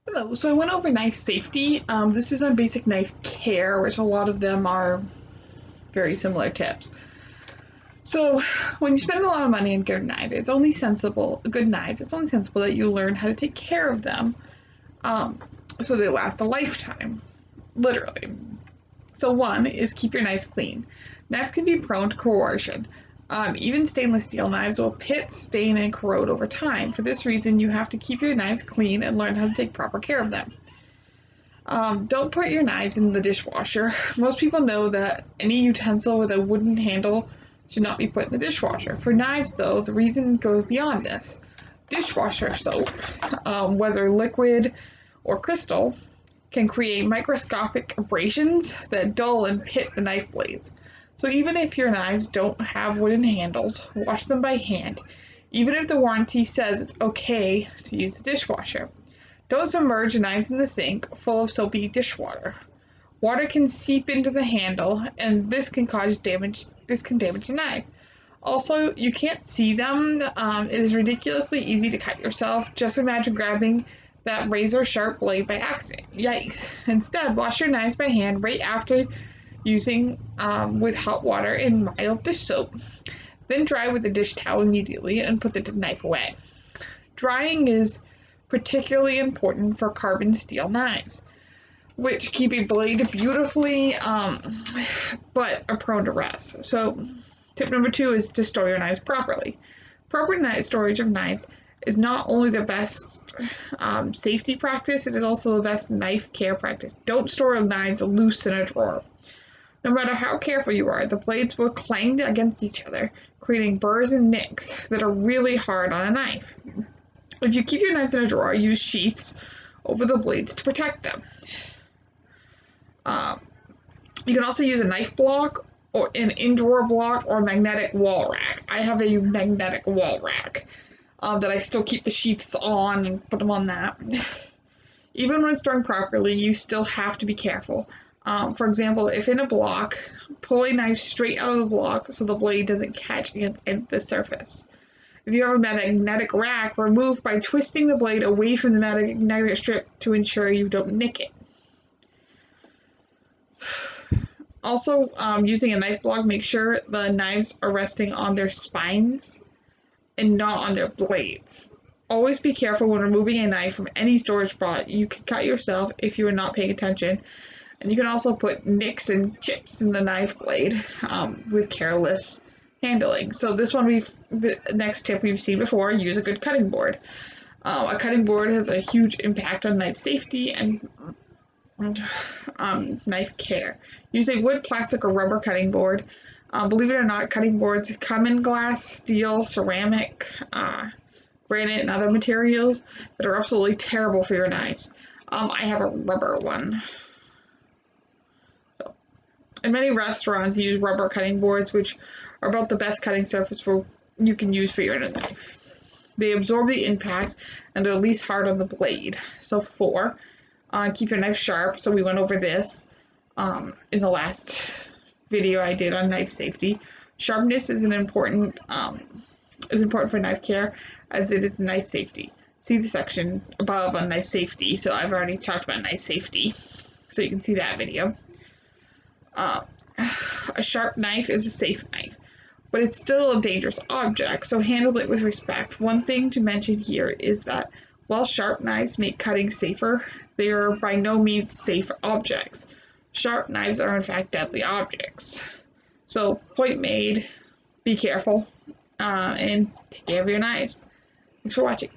Hello, so I went over knife safety. This is on basic knife care, which a lot of them are very similar tips. So, when you spend a lot of money on good knives, it's only sensible that you learn how to take care of them, um, so they last a lifetime, literally. So, one is keep your knives clean. Knives can be prone to corrosion. Even stainless steel knives will pit, stain, and corrode over time. For this reason, you have to keep your knives clean and learn how to take proper care of them. Don't put your knives in the dishwasher. Most people know that any utensil with a wooden handle should not be put in the dishwasher. For knives, though, the reason goes beyond this. Dishwasher soap, whether liquid or crystal, can create microscopic abrasions that dull and pit the knife blades. So even if your knives don't have wooden handles, wash them by hand, even if the warranty says it's okay to use the dishwasher. Don't submerge knives in the sink full of soapy dishwater. Water can seep into the handle, and this can cause damage. This can damage the knife. Also, you can't see them. It is ridiculously easy to cut yourself. Just imagine grabbing that razor sharp blade by accident. Yikes. Instead, wash your knives by hand right after using with hot water and mild dish soap. Then dry with a dish towel immediately and put the knife away. Drying is particularly important for carbon steel knives, which keep a blade beautifully, but are prone to rust. So, tip number two is to store your knives properly. Proper storage of knives is not only the best safety practice, it is also the best knife care practice. Don't store knives loose in a drawer. No matter how careful you are, the blades will clang against each other, creating burrs and nicks that are really hard on a knife. If you keep your knives in a drawer, use sheaths over the blades to protect them. Um, you can also use a knife block or an in-drawer block or a magnetic wall rack. I have a magnetic wall rack that I still keep the sheaths on and put them on that. Even when storing properly, you still have to be careful. For example, if in a block, pull a knife straight out of the block so the blade doesn't catch against the surface. If you have a magnetic rack, remove by twisting the blade away from the magnetic strip to ensure you don't nick it. Also, using a knife block, make sure the knives are resting on their spines and not on their blades. Always be careful when removing a knife from any storage spot. You can cut yourself if you are not paying attention. And you can also put nicks and chips in the knife blade with careless handling. So the next tip we've seen before, use a good cutting board. A cutting board has a huge impact on knife safety and knife care. Use a wood, plastic, or rubber cutting board. Believe it or not, cutting boards come in glass, steel, ceramic, granite, and other materials that are absolutely terrible for your knives. I have a rubber one. So, and many restaurants use rubber cutting boards, which are about the best cutting surface you can use for your knife. They absorb the impact and are least hard on the blade. So 4, keep your knife sharp. So we went over this in the last video I did on knife safety. Sharpness is important for knife care as it is knife safety. See the section above on knife safety. So I've already talked about knife safety, so you can see that video. A sharp knife is a safe knife, but it's still a dangerous object, so handle it with respect. One thing to mention here is that while sharp knives make cutting safer, they are by no means safe objects. Sharp knives are in fact deadly objects. So, point made, be careful, and take care of your knives. Thanks for watching.